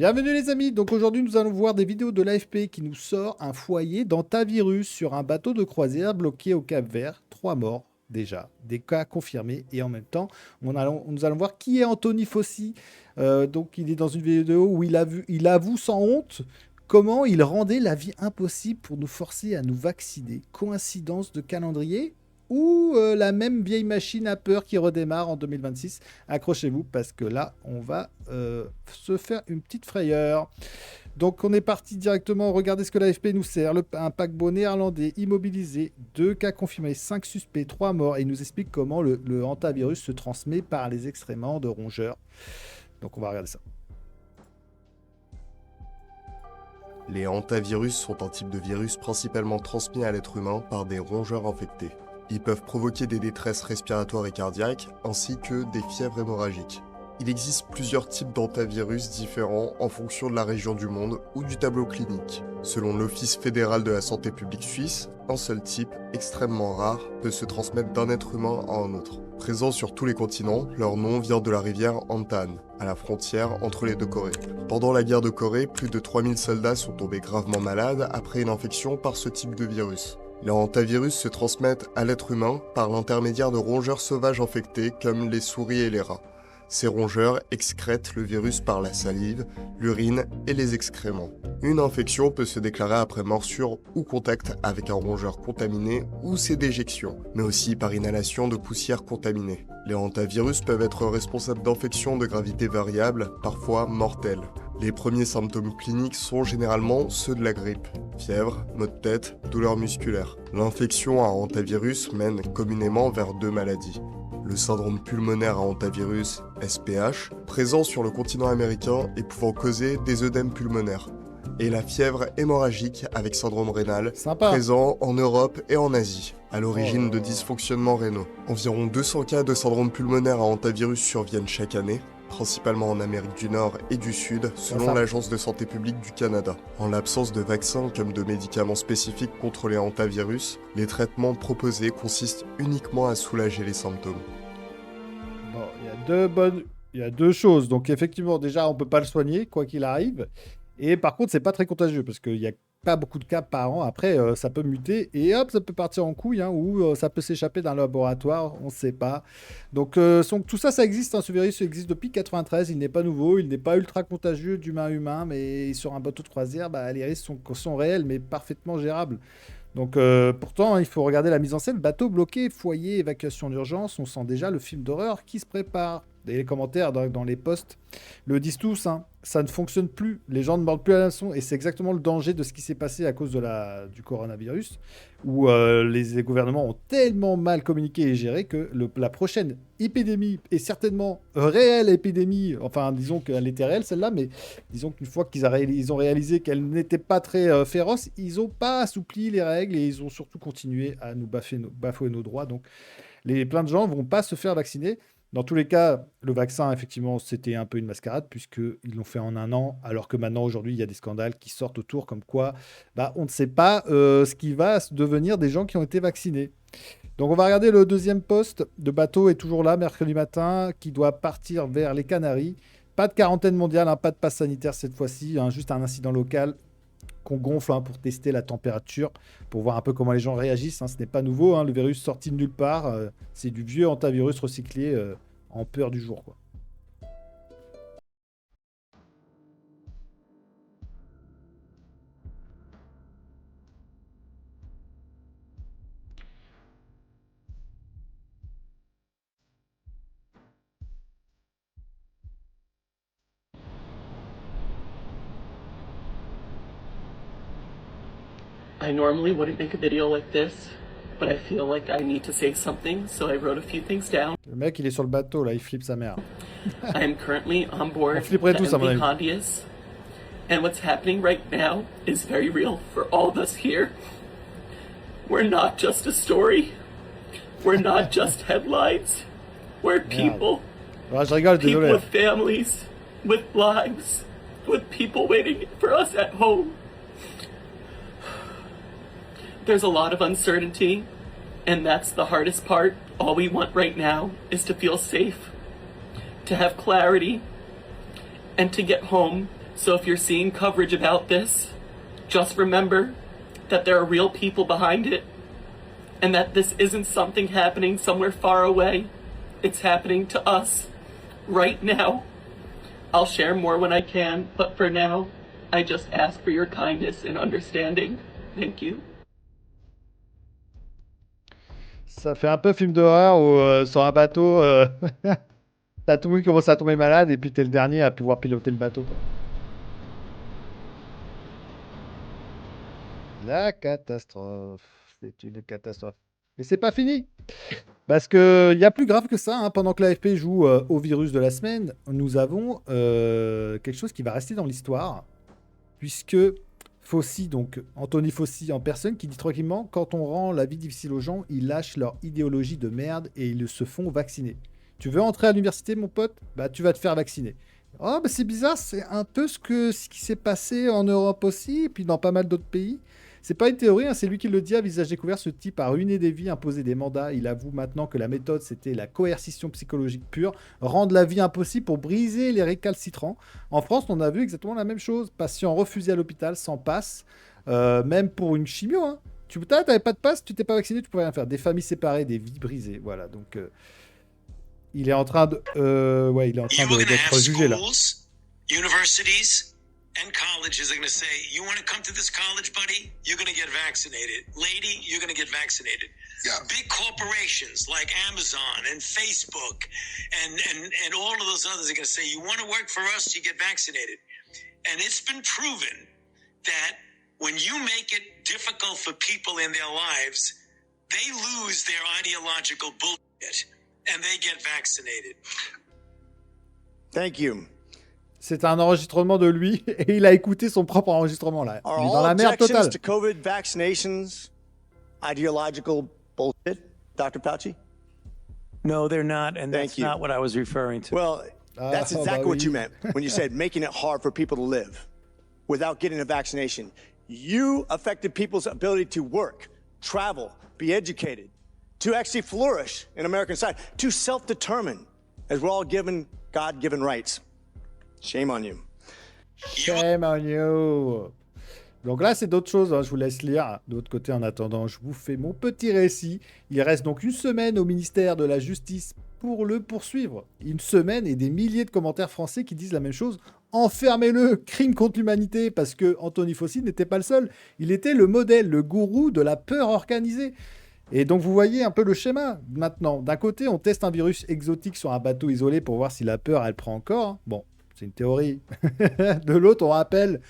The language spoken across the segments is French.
Bienvenue les amis, donc aujourd'hui nous allons voir des vidéos de l'AFP qui nous sort un foyer d'antavirus sur un bateau de croisière bloqué au Cap-Vert. 3 morts déjà, des cas confirmés et en même temps nous allons voir qui est Anthony Fauci. Donc il est dans une vidéo où il avoue sans honte comment il rendait la vie impossible pour nous forcer à nous vacciner. Coïncidence de calendrier ou la même vieille machine à peur qui redémarre en 2026. Accrochez-vous parce que là, on va se faire une petite frayeur. Donc on est parti directement, regardez ce que l'AFP nous sert. Un paquebot néerlandais immobilisé, 2 cas confirmés, 5 suspects, 3 morts. Et il nous explique comment le hantavirus se transmet par les excréments de rongeurs. Donc on va regarder ça. Les hantavirus sont un type de virus principalement transmis à l'être humain par des rongeurs infectés. Ils peuvent provoquer des détresses respiratoires et cardiaques, ainsi que des fièvres hémorragiques. Il existe plusieurs types d'hantavirus différents en fonction de la région du monde ou du tableau clinique. Selon l'Office fédéral de la santé publique suisse, un seul type, extrêmement rare, peut se transmettre d'un être humain à un autre. Présents sur tous les continents, leur nom vient de la rivière Hantan, à la frontière entre les deux Corées. Pendant la guerre de Corée, plus de 3000 soldats sont tombés gravement malades après une infection par ce type de virus. Les hantavirus se transmettent à l'être humain par l'intermédiaire de rongeurs sauvages infectés comme les souris et les rats. Ces rongeurs excrètent le virus par la salive, l'urine et les excréments. Une infection peut se déclarer après morsure ou contact avec un rongeur contaminé ou ses déjections, mais aussi par inhalation de poussière contaminée. Les hantavirus peuvent être responsables d'infections de gravité variable, parfois mortelles. Les premiers symptômes cliniques sont généralement ceux de la grippe. Fièvre, maux de tête, douleurs musculaires. L'infection à hantavirus mène communément vers 2 maladies. Le syndrome pulmonaire à hantavirus, SPH, présent sur le continent américain et pouvant causer des œdèmes pulmonaires. Et la fièvre hémorragique avec syndrome rénal, présent en Europe et en Asie, à l'origine de dysfonctionnements rénaux. Environ 200 cas de syndrome pulmonaire à hantavirus surviennent chaque année, principalement en Amérique du Nord et du Sud, selon l'Agence de santé publique du Canada. En l'absence de vaccins comme de médicaments spécifiques contre les hantavirus, les traitements proposés consistent uniquement à soulager les symptômes. Bon, il y a deux choses. Donc effectivement, déjà, on peut pas le soigner, quoi qu'il arrive. Et par contre, c'est pas très contagieux parce qu'il y a pas beaucoup de cas par an. Après, ça peut muter et hop, ça peut partir en couille, hein, ou ça peut s'échapper d'un laboratoire, on ne sait pas. Donc, tout ça, ça existe. Hein, ce virus existe depuis 93. Il n'est pas nouveau, il n'est pas ultra contagieux d'humain à humain, mais sur un bateau de croisière, bah, les risques sont réels, mais parfaitement gérables. Donc, pourtant, il faut regarder la mise en scène. Bateau bloqué, foyer, évacuation d'urgence. On sent déjà le film d'horreur qui se prépare. Et les commentaires dans les posts le disent tous, hein, ça ne fonctionne plus. Les gens ne mordent plus à l'hameçon. Et c'est exactement le danger de ce qui s'est passé à cause du coronavirus, où les gouvernements ont tellement mal communiqué et géré que la prochaine épidémie est certainement réelle épidémie. Enfin, disons qu'elle était réelle, celle-là, mais disons qu'une fois ils ont réalisé qu'elle n'était pas très féroce, ils n'ont pas assoupli les règles et ils ont surtout continué à nous bafouer nos droits. Donc, plein de gens ne vont pas se faire vacciner. Dans tous les cas, le vaccin, effectivement, c'était un peu une mascarade, puisqu'ils l'ont fait en un an, alors que maintenant, aujourd'hui, il y a des scandales qui sortent autour, comme quoi bah, on ne sait pas ce qui va devenir des gens qui ont été vaccinés. Donc, on va regarder le deuxième poste de bateau est toujours là, mercredi matin, qui doit partir vers les Canaries. Pas de quarantaine mondiale, hein, pas de passe sanitaire cette fois-ci, hein, juste un incident local qu'on gonfle, hein, pour tester la température, pour voir un peu comment les gens réagissent. Hein. Ce n'est pas nouveau, hein, le virus sorti de nulle part. C'est du vieux hantavirus recyclé en peur du jour, quoi. I normally wouldn't make a video like this, but I feel like I need to say something, so I wrote a few things down. Le mec, il est sur le bateau, là, il flippe sa mère. I am currently on board On flipperait the tous, à mon MV avis. Hondius, and what's happening right now is very real for all of us here. We're not just a story. We're not just headlines. We're people. Ouais, je rigole, People désolé. with families, with lives, with people waiting for us at home. There's a lot of uncertainty, and that's the hardest part. All we want right now is to feel safe, to have clarity, and to get home So if you're seeing coverage about this, just remember that there are real people behind it, and that this isn't something happening somewhere far away. It's happening to us right now. I'll share more when I can, but for now, I just ask for your kindness and understanding. Thank you. Ça fait un peu film d'horreur où sur un bateau, t'as tout le monde qui commence à tomber malade et puis t'es le dernier à pouvoir piloter le bateau, quoi. La catastrophe. C'est une catastrophe. Mais c'est pas fini. Parce que y a plus grave que ça, hein. Pendant que l'AFP joue au virus de la semaine, nous avons quelque chose qui va rester dans l'histoire. Puisque Fauci, donc Anthony Fauci en personne, qui dit tranquillement, quand on rend la vie difficile aux gens, ils lâchent leur idéologie de merde et ils se font vacciner. Tu veux entrer à l'université, mon pote? Bah, tu vas te faire vacciner. Oh, bah c'est bizarre, c'est un peu ce qui s'est passé en Europe aussi, et puis dans pas mal d'autres pays. C'est pas une théorie, hein, c'est lui qui le dit à visage découvert. Ce type a ruiné des vies, imposé des mandats. Il avoue maintenant que la méthode, c'était la coercition psychologique pure, rendre la vie impossible pour briser les récalcitrants. En France, on a vu exactement la même chose. Patients refusés à l'hôpital sans passe, même pour une chimio. Hein. T'avais pas de passe, tu t'es pas vacciné, tu pouvais rien faire. Des familles séparées, des vies brisées. Voilà, donc il est en train de, d'être jugé là. Universities and colleges are going to say, you want to come to this college, buddy? You're going to get vaccinated. Lady, you're going to get vaccinated. Yeah. Big corporations like Amazon and Facebook and all of those others are going to say, you want to work for us, you get vaccinated. And it's been proven that when you make it difficult for people in their lives, they lose their ideological bullshit and they get vaccinated. Thank you. C'est un enregistrement de lui et il a écouté son propre enregistrement là. Il est dans la merde totale. To COVID vaccinations ideological bullshit, Dr. Fauci? No, they're not, and Thank that's you. not what I was referring to. Well, that's exactly what you meant when you said making it hard for people to live without getting a vaccination. You affected people's ability to work, travel, be educated, to actually flourish in American society, to self-determine, as we're all given God-given rights. Shame on you. Shame on you. Donc là, c'est d'autres choses, hein, je vous laisse lire. De l'autre côté, en attendant, je vous fais mon petit récit. Il reste donc une semaine au ministère de la Justice pour le poursuivre. Une semaine et des milliers de commentaires français qui disent la même chose. Enfermez-le, crime contre l'humanité, parce que Anthony Fauci n'était pas le seul. Il était le modèle, le gourou de la peur organisée. Et donc, vous voyez un peu le schéma maintenant. D'un côté, on teste un virus exotique sur un bateau isolé pour voir si la peur, elle prend encore. Hein. Bon, c'est une théorie. De l'autre, on rappelle,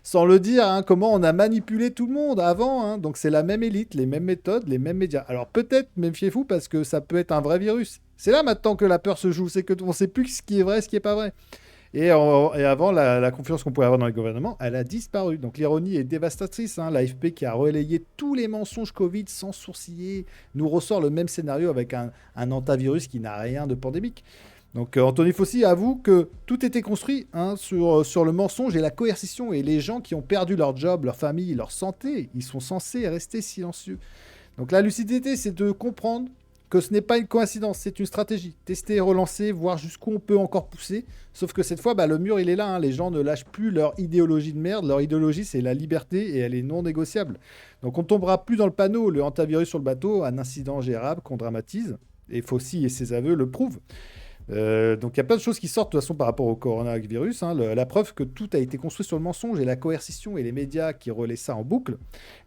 sans le dire, hein, comment on a manipulé tout le monde avant. Hein. Donc, c'est la même élite, les mêmes méthodes, les mêmes médias. Alors, peut-être, méfiez-vous, parce que ça peut être un vrai virus. C'est là, maintenant, que la peur se joue. C'est qu'on ne sait plus ce qui est vrai, ce qui n'est pas vrai. Et avant, la confiance qu'on pouvait avoir dans les gouvernements, elle a disparu. Donc l'ironie est dévastatrice. Hein. L'AFP, qui a relayé tous les mensonges Covid sans sourciller, nous ressort le même scénario avec un antivirus qui n'a rien de pandémique. Donc Anthony Fauci avoue que tout était construit sur le mensonge et la coercition. Et les gens qui ont perdu leur job, leur famille, leur santé, ils sont censés rester silencieux. Donc la lucidité, c'est de comprendre que ce n'est pas une coïncidence, c'est une stratégie. Tester, relancer, voir jusqu'où on peut encore pousser. Sauf que cette fois, le mur, il est là. Hein. Les gens ne lâchent plus leur idéologie de merde. Leur idéologie, c'est la liberté et elle est non négociable. Donc on ne tombera plus dans le panneau. Le hantavirus sur le bateau, un incident gérable qu'on dramatise. Et Fauci et ses aveux le prouvent. Donc il y a plein de choses qui sortent de toute façon par rapport au coronavirus. Hein. La preuve que tout a été construit sur le mensonge et la coercition et les médias qui relaient ça en boucle.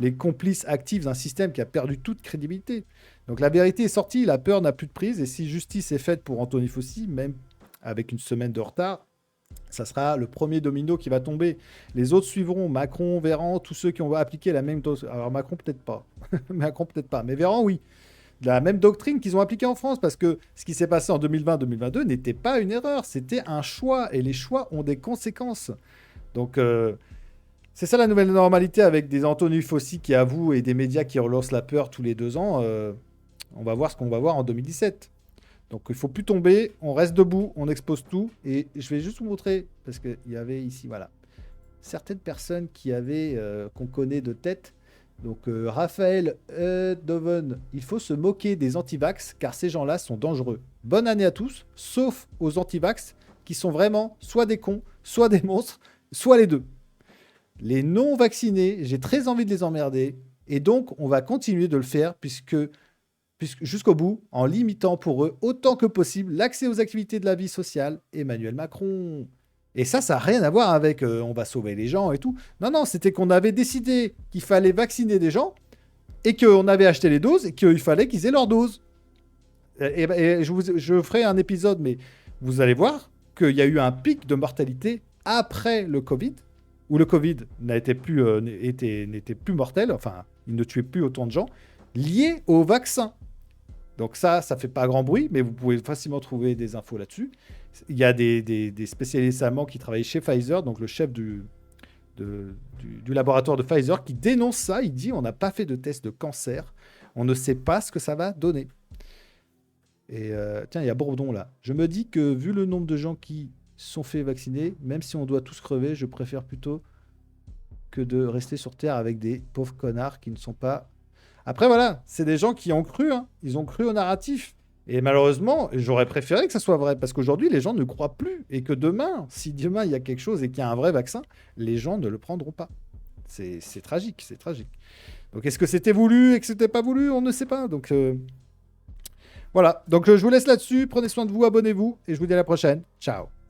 Les complices actifs d'un système qui a perdu toute crédibilité. Donc la vérité est sortie, la peur n'a plus de prise. Et si justice est faite pour Anthony Fauci, même avec une semaine de retard, ça sera le premier domino qui va tomber. Les autres suivront, Macron, Véran, tous ceux qui ont appliqué la même dose. Alors Macron peut-être pas, mais Véran oui. La même doctrine qu'ils ont appliquée en France, parce que ce qui s'est passé en 2020-2022 n'était pas une erreur, c'était un choix, et les choix ont des conséquences. Donc, c'est ça la nouvelle normalité avec des Anthony Fauci qui avouent et des médias qui relancent la peur tous les 2 ans. On va voir ce qu'on va voir en 2017. Donc, il ne faut plus tomber, on reste debout, on expose tout, et je vais juste vous montrer, parce qu'il y avait ici, voilà, certaines personnes qu'on connaît de tête. Donc, Raphaël Doven, il faut se moquer des antivax car ces gens-là sont dangereux. Bonne année à tous, sauf aux antivax qui sont vraiment soit des cons, soit des monstres soit les deux. Les non-vaccinés, j'ai très envie de les emmerder. Et donc, on va continuer de le faire puisque jusqu'au bout, en limitant pour eux autant que possible l'accès aux activités de la vie sociale. Emmanuel Macron. Et ça n'a rien à voir avec on va sauver les gens et tout. Non, non, c'était qu'on avait décidé qu'il fallait vacciner des gens et qu'on avait acheté les doses et qu'il fallait qu'ils aient leurs doses. Et je ferai un épisode, mais vous allez voir qu'il y a eu un pic de mortalité après le Covid, où le Covid n'était plus mortel, enfin, il ne tuait plus autant de gens, lié au vaccin. Donc ça fait pas grand bruit, mais vous pouvez facilement trouver des infos là-dessus. Il y a des spécialistes allemands qui travaillent chez Pfizer, donc le chef du laboratoire de Pfizer, qui dénonce ça. Il dit, on n'a pas fait de test de cancer, on ne sait pas ce que ça va donner. Et tiens, il y a Bourdon là. Je me dis que vu le nombre de gens qui sont fait vacciner, même si on doit tous crever, je préfère plutôt que de rester sur Terre avec des pauvres connards qui ne sont pas... Après, voilà, c'est des gens qui ont cru, hein. Ils ont cru au narratif. Et malheureusement, j'aurais préféré que ça soit vrai, parce qu'aujourd'hui, les gens ne croient plus. Et que demain, si demain il y a quelque chose et qu'il y a un vrai vaccin, les gens ne le prendront pas. C'est tragique, c'est tragique. Donc, est-ce que c'était voulu et que c'était pas voulu? On ne sait pas. Donc, voilà. Donc, je vous laisse là-dessus. Prenez soin de vous, abonnez-vous, et je vous dis à la prochaine. Ciao.